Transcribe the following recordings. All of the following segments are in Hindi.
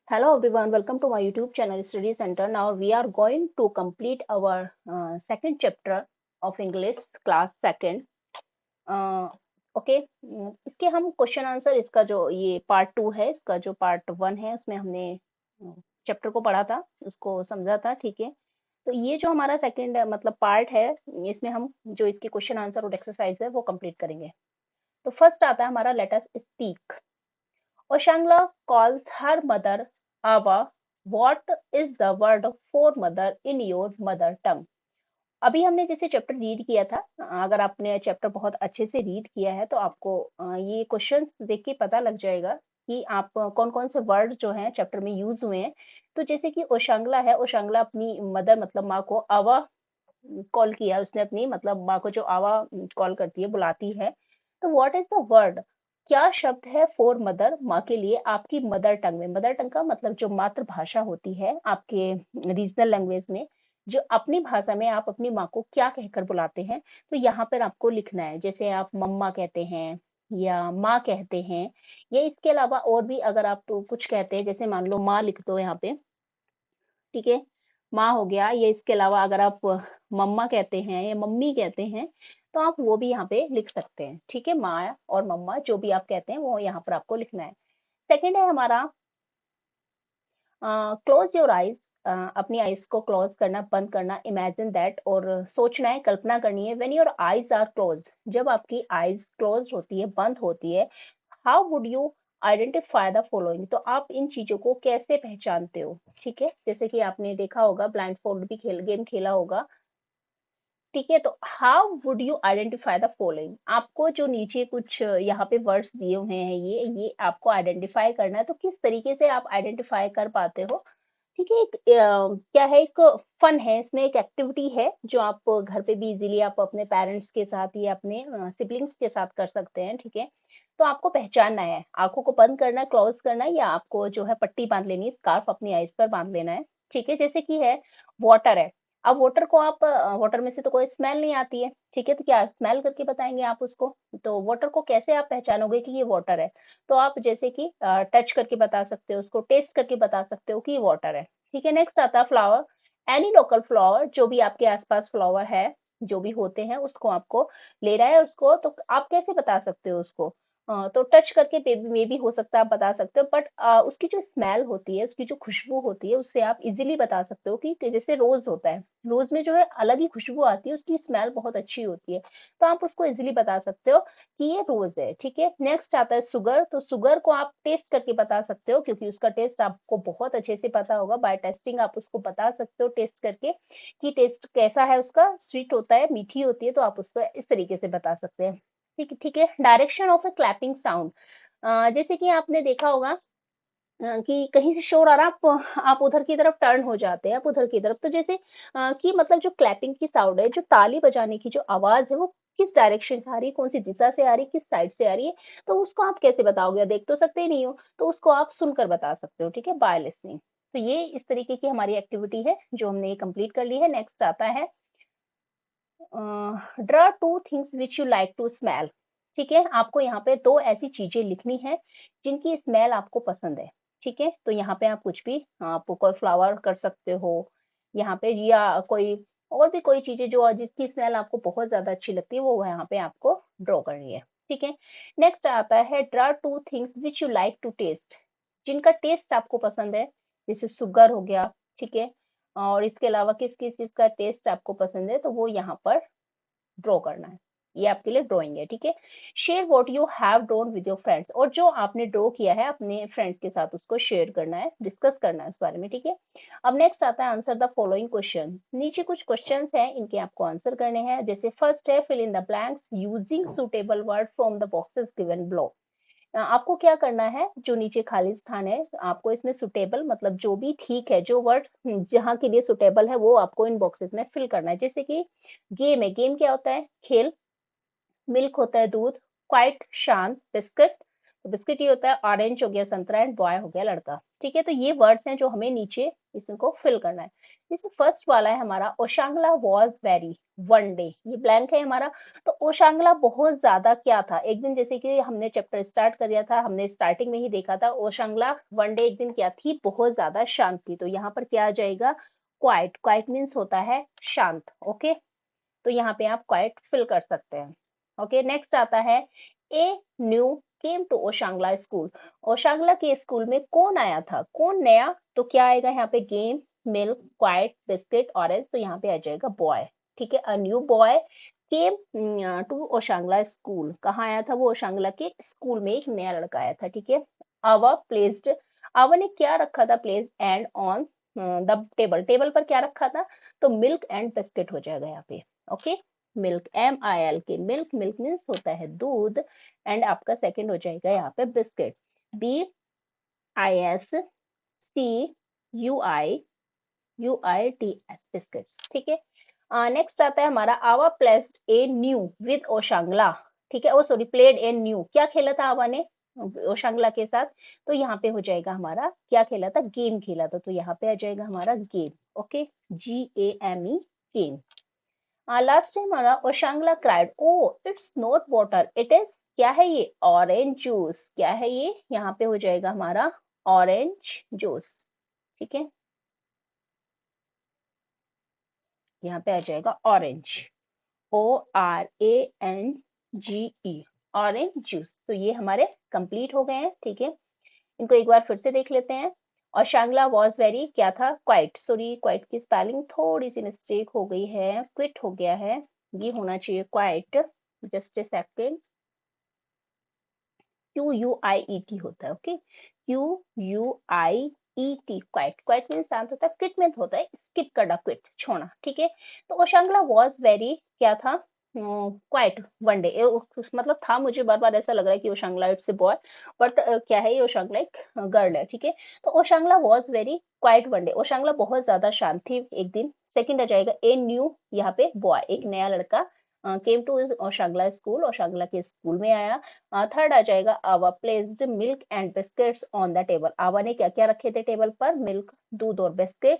Hello everyone, welcome to my YouTube channel Study Center. Now we are going to complete our second chapter of English class second. Uh, okay इसके हम क्वेश्चन आंसर इसका जो ये पार्ट 2 है, इसका जो पार्ट 1 है उसमें हमने चैप्टर को पढ़ा था, उसको समझा था, ठीक है। तो ये जो हमारा सेकंड मतलब पार्ट है, इसमें हम जो इसके क्वेश्चन आंसर और एक्सरसाइज है वो कंप्लीट करेंगे। तो फर्स्ट आता है हमारा let us speak. Oshangla calls her mother Ava. What is the word for mother in your mother tongue? अभी हमने जैसे चैप्टर रीड किया था, अगर आपने चैप्टर बहुत अच्छे से रीड किया है तो आपको ये क्वेश्चंस देख के पता लग जाएगा कि आप कौन कौन से वर्ड जो हैं चैप्टर में यूज हुए हैं। तो जैसे कि ओशांगला है, ओशांगला अपनी मदर मतलब माँ को आवा कॉल किया उसने, अपनी मतलब माँ को जो आवा कॉल करती है, बुलाती है। तो व्हाट इज द वर्ड, क्या शब्द है फॉर मदर माँ के लिए आपकी मदर टंग में। मदर टंग का मतलब जो मातृभाषा होती है आपके रीजनल लैंग्वेज में, जो अपनी भाषा में आप अपनी माँ को क्या कहकर बुलाते हैं। तो यहाँ पर आपको लिखना है, जैसे आप मम्मा कहते हैं या माँ कहते हैं, या इसके अलावा और भी अगर आप तो कुछ कहते हैं, जैसे मान लो माँ लिख दो यहाँ पे, ठीक है, माँ हो गया। ये इसके अलावा अगर आप मम्मा कहते हैं या मम्मी कहते हैं तो आप वो भी यहाँ पे लिख सकते हैं, ठीक है। माँ और मम्मा जो भी आप कहते हैं वो यहाँ पर आपको लिखना है। सेकंड है हमारा क्लोज योर आइज। अपनी आइज को क्लोज करना, बंद करना, इमेजिन दैट, और सोचना है, कल्पना करनी है। When your eyes are close, जब आपकी आइज क्लोज होती है, बंद होती है, how would you identify the following, तो आप इन चीजों को कैसे पहचानते हो, ठीक है। जैसे कि आपने देखा होगा ब्लाइंड फोल्ड भी गेम खेला होगा, ठीक है। तो how would you identify the following, आपको जो नीचे कुछ यहाँ पे वर्ड्स दिए हुए हैं, ये आपको आइडेंटिफाई करना है। तो किस तरीके से आप आइडेंटिफाई कर पाते हो, ठीक है। एक क्या है, एक फन है इसमें, एक एक्टिविटी है जो आप घर पे भी इजीली आप अपने पेरेंट्स के साथ या अपने सिबलिंग्स के साथ कर सकते हैं, ठीक है। तो आपको पहचानना है, आंखों को बंद करना है, क्लोज करना है, या आपको जो है पट्टी बांध लेनी है, स्कार्फ अपनी आईज पर बांध लेना है, ठीक है। जैसे कि है वाटर है, अब वाटर को आप वाटर में से तो कोई स्मेल नहीं आती है, ठीक है। तो क्या स्मेल करके बताएंगे आप उसको, तो वाटर को कैसे आप पहचानोगे कि ये वाटर है। तो आप जैसे कि टच करके बता सकते हो, उसको टेस्ट करके बता सकते हो कि ये वाटर है, ठीक है। नेक्स्ट आता है फ्लावर। एनी लोकल फ्लावर, जो भी आपके आसपास फ्लावर है, जो भी होते हैं, उसको आपको लेना है उसको, तो आप कैसे बता सकते हो उसको। तो टच करके मे भी हो सकता है आप बता सकते हो, बट उसकी जो स्मेल होती है, उसकी जो खुशबू होती है, उससे आप इजीली बता सकते हो कि जैसे रोज होता है, रोज में जो है अलग ही खुशबू आती है, उसकी स्मेल बहुत अच्छी होती है। तो आप उसको इजीली बता सकते हो कि ये रोज है, ठीक है। नेक्स्ट आता है सुगर। तो सुगर को आप टेस्ट करके बता सकते हो, क्योंकि उसका टेस्ट आपको बहुत अच्छे से पता होगा, बाय टेस्टिंग आप उसको बता सकते हो टेस्ट करके कि टेस्ट कैसा है उसका, स्वीट होता है, मीठी होती है। तो आप उसको इस तरीके से बता सकते हैं, ठीक है, ठीक है। Direction of a clapping sound, जैसे कि आपने देखा होगा कि कहीं से शोर आ रहा है, आप उधर की तरफ टर्न हो जाते हैं, आप उधर की तरफ। तो जैसे कि मतलब जो क्लैपिंग की साउंड है, जो ताली बजाने की जो आवाज है, वो किस डायरेक्शन से आ रही है, कौन सी दिशा से आ रही है, किस साइड से आ रही है। तो उसको आप कैसे बताओगे, देख तो सकते ही नहीं हो, तो उसको आप सुनकर बता सकते हो, ठीक है, बाय लिसनिंग। तो ये इस तरीके की हमारी एक्टिविटी है जो हमने ये कंप्लीट कर ली है। नेक्स्ट आता है draw two things which you like to smell, ठीक है। आपको यहाँ पे दो ऐसी चीजें लिखनी है जिनकी स्मेल आपको पसंद है, ठीक है। तो यहाँ पे आप कुछ भी, आप कोई फ्लावर कर सकते हो यहाँ पे, या कोई और भी कोई चीजें जो जिसकी स्मेल आपको बहुत ज्यादा अच्छी लगती है, वो यहाँ पे आपको ड्रॉ करनी है, ठीक है। नेक्स्ट आता है draw two things which you like to taste, जिनका टेस्ट आपको पसंद है, जैसे शुगर हो गया, ठीक है। और इसके अलावा किस किस चीज का टेस्ट आपको पसंद है, तो वो यहाँ पर ड्रॉ करना है। ये आपके लिए ड्राइंग है, ठीक है। Share what you have drawn with your friends, और जो आपने ड्रॉ किया है अपने फ्रेंड्स के साथ उसको शेयर करना है, डिस्कस करना है उस बारे में, ठीक है। अब नेक्स्ट आता है आंसर द फॉलोइंग क्वेश्चन। नीचे कुछ क्वेश्चंस हैं, इनके आपको आंसर करने हैं। जैसे फर्स्ट है fill in the blanks using suitable word from the boxes given below. आपको क्या करना है, जो नीचे खाली स्थान है, आपको इसमें सुटेबल मतलब जो भी ठीक है, जो वर्ड जहाँ के लिए सुटेबल है, वो आपको इन बॉक्सेस में फिल करना है। जैसे कि गेम है, गेम क्या होता है, खेल। मिल्क होता है दूध, क्वाइट शांत, बिस्किट। तो बिस्किट ये होता है, ऑरेंज हो गया संतरा, एंड बॉय हो गया लड़का। ठीक है, तो ये वर्ड्स हैं जो हमें नीचे इसको फिल करना है। जैसे फर्स्ट वाला है हमारा, ओशांगला वॉज वेरी वन डे, ये ब्लैंक है हमारा। तो ओशांगला बहुत ज्यादा क्या था एक दिन, जैसे कि हमने चैप्टर स्टार्ट कर दिया था, हमने स्टार्टिंग में ही देखा था, ओशांगला वन डे एक दिन क्या थी, बहुत ज्यादा शांत थी। तो यहाँ पर क्या आ जाएगा, क्वाइट। क्वाइट मीन्स होता है शांत। ओके, तो यहाँ पे आप क्वाइट फिल कर सकते हैं। ओके, नेक्स्ट आता है, a new came to Oshangla school. Oshangla के स्कूल में कौन आया था, कौन नया, तो क्या आएगा यहाँ पे, game, milk, quiet, biscuit, orange, तो यहाँ पे आ जाएगा बॉय। ठीक है, a new boy came to Oshangla school, कहाँ आया था वो, ओशांगला के स्कूल में एक नया लड़का आया था। ठीक है, आवा प्लेस्ड, आवा ने क्या रखा था, place and on the table, table पर क्या रखा था, तो मिल्क एंड बिस्किट हो जाएगा यहाँ पे। Okay, milk, MILK, milk, milk means होता है दूध, एंड आपका सेकंड हो जाएगा यहाँ पे बिस्किट, BISCUIUITS, बिस्किट्स। ठीक है, नेक्स्ट आता है हमारा, आवा प्लेस्ड ए न्यू विद ओशांगला। ठीक है, ओ सॉरी, प्लेड ए न्यू, क्या खेला था आवा ने ओशांगला के साथ, तो यहाँ पे हो जाएगा हमारा, क्या खेला था, गेम खेला था, तो यहाँ पे आ जाएगा हमारा game. Okay, GAME, game. Last time हमारा Oshangla cried, oh it's not water, it is, क्या है ये, ऑरेंज जूस। क्या है ये, यहाँ पे हो जाएगा हमारा ऑरेंज जूस। ठीक है, यहाँ पे आ जाएगा ऑरेंज, ORANGE, ऑरेंज जूस। तो ये हमारे कंप्लीट हो गए हैं। ठीक है, इनको एक बार फिर से देख लेते हैं। और शांगला वॉज वेरी क्या था, क्वाइट, सॉरी क्वाइट की स्पेलिंग थोड़ी सी मिस्टेक हो गई है, क्विट हो गया है, ये होना चाहिए quite, just a second, QUIET होता है। Okay, QUIET, quite, quite mean शांत होता है, क्विट मीन होता है स्किप करना, क्विट, छोड़ना। ठीक है, तो ओशांगला वॉज वेरी क्या था, क्वाइट वन डे, मतलब था, मुझे बार बार ऐसा लग रहा है कि ओशांगला इट्स ए बॉय, बट क्या है ये, ओशांगला एक गर्ल है। ठीक है, तो Oshangla was very quiet one day, Oshangla बहुत ज्यादा शांत थी एक दिन। सेकंड आ जाएगा, ए न्यू, यहाँ पे बॉय, एक नया लड़का, केम टू ओशांगला स्कूल, ओशांगला के स्कूल में आया। थर्ड आ जाएगा, आवा placed milk and biscuits on the table, आवा ने क्या क्या रखे थे टेबल पर, मिल्क, दूध और बिस्किट।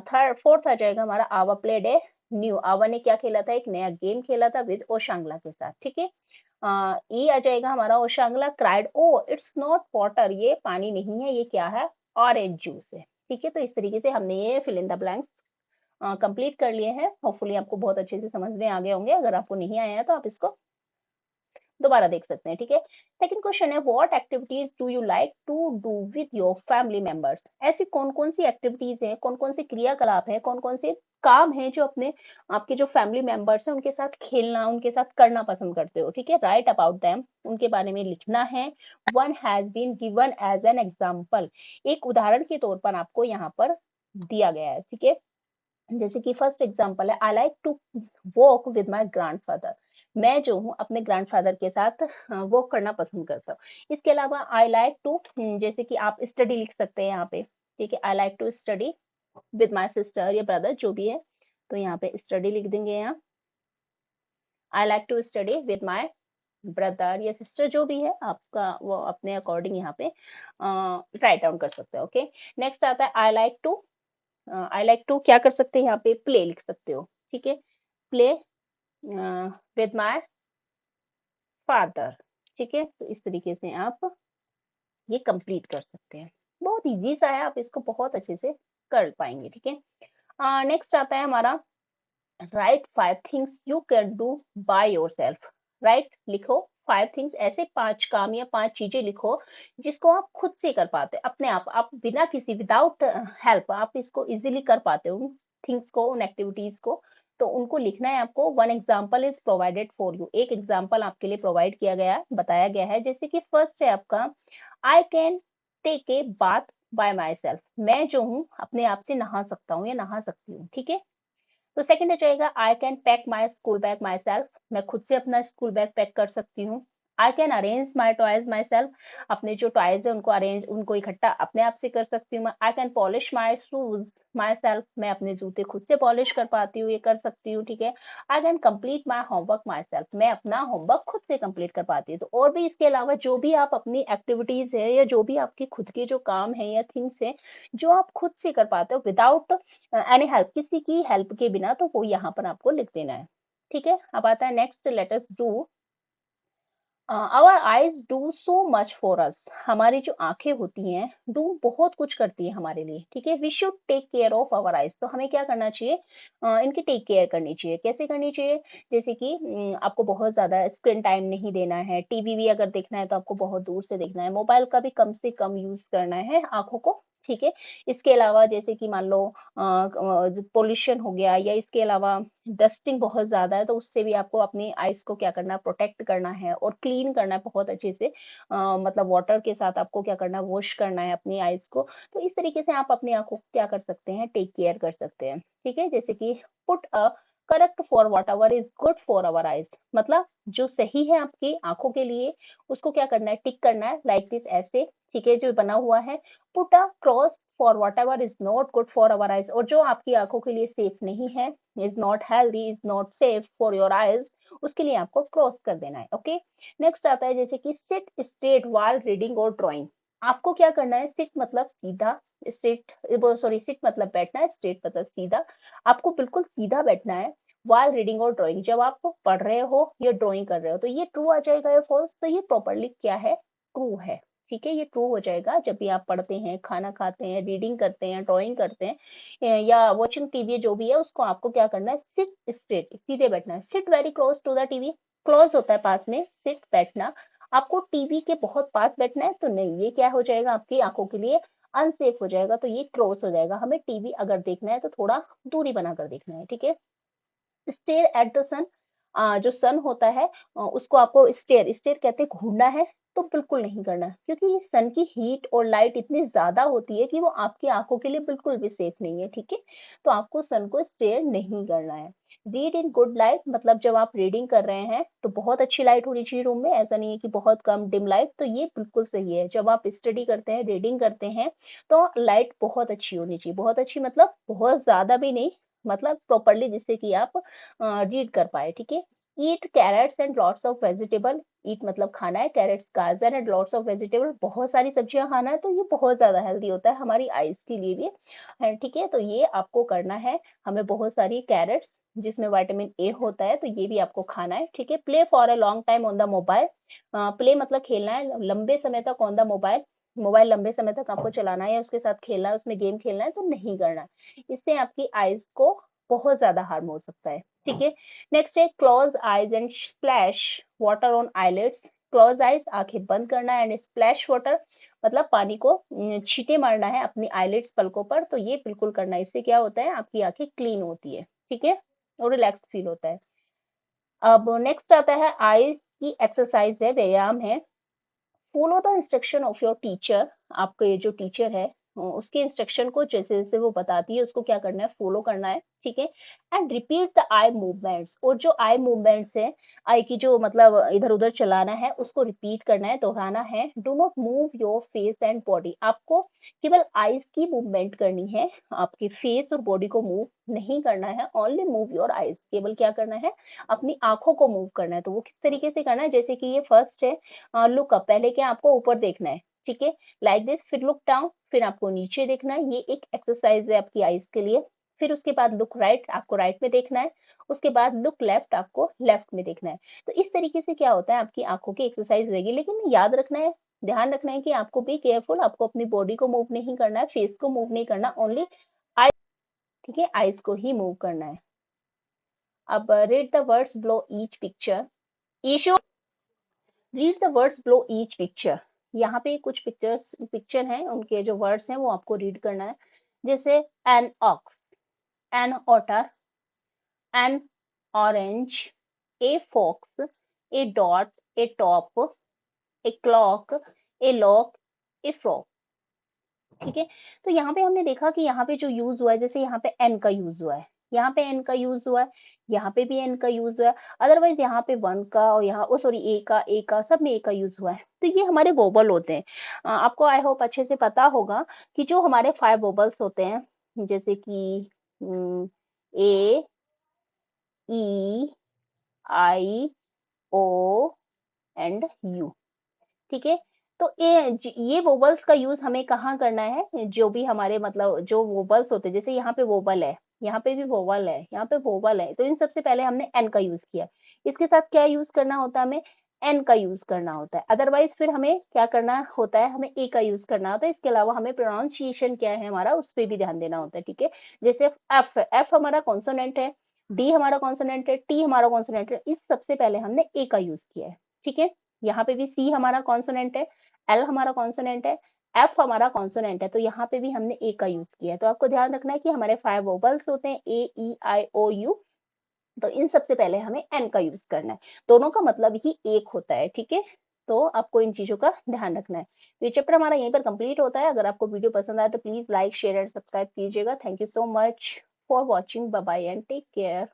थर्ड फोर्थ आ जाएगा हमारा, आवा प्लेड ए न्यू, आवा ने क्या खेला था, एक नया गेम खेला था विद ओशांगला के साथ। ठीक है, ये आ जाएगा हमारा, Oshangla cried, oh it's not water, ये पानी नहीं है, ये क्या है, ऑरेंज जूस है। ठीक है, तो इस तरीके से हमने ये fill in the blanks complete कर लिए हैं। होपफुली आपको बहुत अच्छे से समझ में आ गए होंगे, अगर आपको नहीं आया है तो आप इसको दोबारा देख सकते हैं। ठीक है, सेकंड क्वेश्चन है, what activities do you like to do with your family members, ऐसी कौन कौन सी एक्टिविटीज हैं, कौन कौन से क्रियाकलाप हैं, कौन कौन से काम हैं जो अपने आपके जो फैमिली मेंबर्स हैं उनके साथ खेलना, उनके साथ करना पसंद करते हो। ठीक है, राइट अबाउट देम, उनके बारे में लिखना है। One has been given as an example, एक उदाहरण के तौर पर आपको यहाँ पर दिया गया है। ठीक है, जैसे कि फर्स्ट एग्जांपल है, I like to walk with my grandfather, मैं जो हूँ अपने ग्रैंडफादर के साथ वॉक करना पसंद करता हूँ। इसके अलावा आई लाइक टू, जैसे कि आप स्टडी लिख सकते हैं यहाँ पे। ठीक है, I like to study with my sister या ब्रदर जो भी है, तो यहाँ पे स्टडी लिख देंगे। यहाँ I like to study with my brother या सिस्टर जो भी है आपका, वो अपने अकॉर्डिंग यहाँ पे राइट डाउन कर सकते हैं। ओके, नेक्स्ट आता है, आई लाइक टू क्या कर सकते हैं यहाँ पे, प्ले लिख सकते हो। ठीक है, प्ले विद माय फादर। ठीक है, तो इस तरीके से आप ये कंप्लीट कर सकते हैं। बहुत इजी सा है, आप इसको बहुत अच्छे से कर पाएंगे। ठीक है, नेक्स्ट आता है हमारा, right 5 things you can do by your self, right लिखो 5 थिंग्स, ऐसे 5 काम या 5 चीजें लिखो जिसको आप खुद से कर पाते हो अपने आप बिना किसी, विदाउट हेल्प, आप इसको इजीली कर पाते हो उन थिंग्स को, उन एक्टिविटीज को। तो उनको लिखना है आपको। One example is provided for you, एक एग्जाम्पल आपके लिए प्रोवाइड किया गया, बताया गया है। जैसे कि फर्स्ट है आपका, I can take a bath by myself, मैं जो हूँ अपने आप से नहा सकता हूँ या नहा सकती हूँ। ठीक है, तो सेकंड हो जाएगा, I can pack my school bag my self, मैं खुद से अपना स्कूल बैग पैक कर सकती हूँ। I can arrange my toys my self, अपने जो टॉयज है उनको अरेंज, उनको इकट्ठा अपने आप से कर सकती हूँ मैं। I can polish my shoes my self, मैं अपने जूते खुद से पॉलिश कर पाती हूँ, ये कर सकती हूँ, ठीक है। I can complete my homework my self, मैं अपना होमवर्क खुद से कंप्लीट कर पाती हूँ। तो और भी इसके अलावा जो भी आप अपनी एक्टिविटीज है या जो भी आपके खुद के जो काम है या थिंग्स है जो आप खुद से कर पाते हो विदाउट एनी हेल्प, किसी की हेल्प के बिना, तो वो यहाँ पर आपको लिख देना है, ठीक है। अब आता है next, let us do, our eyes do so much for us, हमारी जो आंखें होती हैं डू बहुत कुछ करती है हमारे लिए, ठीक है। We should take care of our eyes, तो हमें क्या करना चाहिए, इनकी टेक केयर करनी चाहिए। कैसे करनी चाहिए, जैसे कि आपको बहुत ज्यादा स्क्रीन टाइम नहीं देना है, टीवी भी अगर देखना है तो आपको बहुत दूर से देखना है, मोबाइल का भी कम से कम यूज करना है आंखों को, ठीक है। इसके अलावा जैसे कि मान लो पोल्यूशन हो गया, या इसके अलावा डस्टिंग बहुत ज्यादा है, तो उससे भी आपको अपनी आईज को क्या करना है, प्रोटेक्ट करना है और क्लीन करना है बहुत अच्छे से, मतलब वाटर के साथ आपको क्या करना है, वॉश करना है अपनी आईज को। तो इस तरीके से आप अपनी आंखों को क्या कर सकते हैं, टेक केयर कर सकते हैं, ठीक है। जैसे कि put a correct for what ever is good for our eyes, मतलब जो सही है आपकी आंखों के लिए उसको क्या करना है, टिक करना है, लाइक दिस, ऐसे, ठीक है, जो बना हुआ है। Put a cross for what ever is not good for our eyes, और जो आपकी आंखों के लिए सेफ नहीं है, is not healthy, is not safe for your eyes, उसके लिए आपको क्रॉस कर देना है, ओके। नेक्स्ट आता है जैसे कि सिट स्ट्रेट व्हाइल रीडिंग और ड्राइंग, आपको क्या करना है, सिट मतलब सीधा, स्ट्रेट, सॉरी, सिट मतलब बैठना है, स्ट्रेट मतलब सीधा, आपको बिल्कुल सीधा बैठना है व्हाइल रीडिंग और ड्राइंग, जब आप पढ़ रहे हो या ड्राइंग कर रहे हो। तो ये ट्रू आ जाएगा या फॉल्स, तो ये प्रॉपरली क्या है, ट्रू है, ठीक है। ये ट्रू हो जाएगा जब भी आप पढ़ते हैं, खाना खाते हैं, रीडिंग करते हैं, ड्राइंग करते हैं, या वॉचिंग टीवी, जो भी है उसको आपको क्या करना है, सिट स्ट्रेट, सीधे बैठना है। Sit very close to the TV, close होता है पास में, सिट बैठना, आपको टीवी के बहुत पास बैठना है तो नहीं, ये क्या हो जाएगा, आपकी आंखों के लिए अनसेफ हो जाएगा, तो ये क्रॉस हो जाएगा। हमें टीवी अगर देखना है तो थोड़ा दूरी बनाकर देखना है, ठीक है। स्टेयर एट द सन, जो सन होता है उसको आपको स्टेयर, स्टेयर कहते हैं घूरना है, तो बिल्कुल नहीं करना, क्योंकि ये सन की हीट और लाइट इतनी ज्यादा होती है कि वो आपकी आंखों के लिए बिल्कुल भी सेफ नहीं है, ठीक है। तो आपको सन को स्टेयर नहीं करना है। रीड इन गुड लाइट, मतलब जब आप रीडिंग कर रहे हैं तो बहुत अच्छी लाइट होनी चाहिए रूम में, ऐसा नहीं है कि बहुत कम डिम लाइट, तो ये बिल्कुल सही है। जब आप स्टडी करते हैं, रीडिंग करते हैं, तो लाइट बहुत अच्छी होनी चाहिए, बहुत अच्छी मतलब बहुत ज्यादा भी नहीं, मतलब प्रॉपरली, जिससे कि आप रीड कर पाए, ठीक है। Eat carrots and lots of vegetable, eat मतलब खाना है, कैरेट्स गाजर एंड लॉट्स ऑफ वेजिटेबल, बहुत सारी सब्जियां खाना है, तो ये बहुत ज्यादा हेल्दी होता है हमारी आईज के लिए भी है, ठीक है। तो ये आपको करना है, हमें बहुत सारी कैरेट्स जिसमें विटामिन ए होता है, तो ये भी आपको खाना है, ठीक है। Play for a long time on the mobile, play मतलब खेलना है लंबे समय तक ऑन द मोबाइल, मोबाइल लंबे समय तक आपको चलाना है या उसके साथ खेलना है, उसमें गेम खेलना है, तो नहीं करना है, इससे आपकी आईज को बहुत ज्यादा हार्म हो सकता है, ठीक है। नेक्स्ट है close eyes and splash water on eyelids, close eyes आंखें बंद करना है, एंड स्प्लैश वाटर मतलब पानी को छींटे मारना है अपनी आईलिड्स पलकों पर, तो ये बिल्कुल करना है, इससे क्या होता है, आपकी आंखें क्लीन होती है, ठीक है, और रिलैक्स फील होता है। अब नेक्स्ट आता है आई की एक्सरसाइज है, व्यायाम है। Follow the instruction of your teacher, आपका ये जो टीचर है उसके इंस्ट्रक्शन को जैसे जैसे वो बताती है उसको क्या करना है, फॉलो करना है, ठीक है। And repeat the eye movements, और जो आई मूवमेंट्स है, आई की जो मतलब इधर उधर चलाना है उसको रिपीट करना है, दोहराना है। Do not move your face and body, आपको केवल आईज की मूवमेंट करनी है, आपके फेस और बॉडी को मूव नहीं करना है, ओनली मूव योर आईज, केवल क्या करना है, अपनी आंखों को मूव करना है। तो वो किस तरीके से करना है, जैसे कि ये फर्स्ट है लुक अप, पहले क्या आपको ऊपर देखना है, ठीक है, लाइक दिस, फिर लुक डाउन, फिर आपको नीचे देखना है, ये एक एक्सरसाइज है आपकी आईज के लिए। फिर उसके बाद लुक राइट, आपको राइट में देखना है, उसके बाद लुक लेफ्ट, आपको लेफ्ट में देखना है। तो इस तरीके से क्या होता है, आपकी आंखों की एक्सरसाइज होगी, लेकिन याद रखना है, ध्यान रखना है कि आपको बी केयरफुल, आपको अपनी बॉडी को मूव नहीं करना है, फेस को मूव नहीं करना, ओनली आई, ठीक है, आईज को ही मूव करना है। अब read the words below each picture, Ishu, read the words below each picture, यहाँ पे कुछ पिक्चर हैं, उनके जो वर्ड्स हैं वो आपको रीड करना है। जैसे an ox, an otter, an orange, a fox, a dot, a top, a clock, a lock, a frock, ठीक है। तो यहाँ पे हमने देखा कि यहाँ पे जो यूज हुआ है, जैसे यहाँ पे एन का यूज हुआ है, यहाँ पे एन का यूज हुआ है, यहाँ पे भी एन का यूज हुआ है, अदरवाइज यहाँ पे वन का और यहाँ सॉरी ए का सब में ए का यूज हुआ है। तो ये हमारे वोबल होते हैं। आपको आई होप अच्छे से पता होगा कि जो हमारे 5 वोबल्स होते हैं, जैसे कि ए, ई, आई, ओ एंड यू। ठीक है? तो ये वोवल्स का यूज़ हमें कहाँ करना है? जो भी हमारे मतलब जो वोवल्स होते हैं, जैसे यहाँ पे वोवल है, यहाँ पे भी वोवल है, यहाँ पे वोवल है, तो इन सबसे पहले हमने एन का यूज़ किया। इसके साथ क्या यूज़ करना होता है हमें? एन का यूज़ करना होता है। अदरवाइज़ फिर हमें क्या करना होता है? हमें ए का यूज़ करना होता है। इसके अलावा हमें प्रोनाउंसिएशन क्या है हमारा, उस पे भी ध्यान देना होता है, ठीक है? जैसे एफ है, एफ हमारा कॉन्सोनेंट है, डी हमारा कॉन्सोनेंट है, टी हमारा कॉन्सोनेंट है, इस सबसे पहले हमने ए का यूज़ किया है, ठीक है? यहाँ पे भी सी हमारा कॉन्सोनेंट है, एल हमारा कॉन्सोनेंट है, एफ हमारा कॉन्सोनेंट है, तो यहाँ पे भी हमने ए का यूज किया है। तो आपको ध्यान रखना है कि हमारे 5 वोवल्स होते हैं, ए, ई, आई, ओ, यू। तो इन सबसे पहले हमें एन का यूज करना है। दोनों का मतलब ही एक होता है, ठीक है? तो आपको इन चीजों का ध्यान रखना है। तो ये चैप्टर हमारा यहीं पर कंप्लीट होता है। अगर आपको वीडियो पसंद आए तो please like, share and subscribe कीजिएगा। Thank you so much for watching. Bye bye and take care.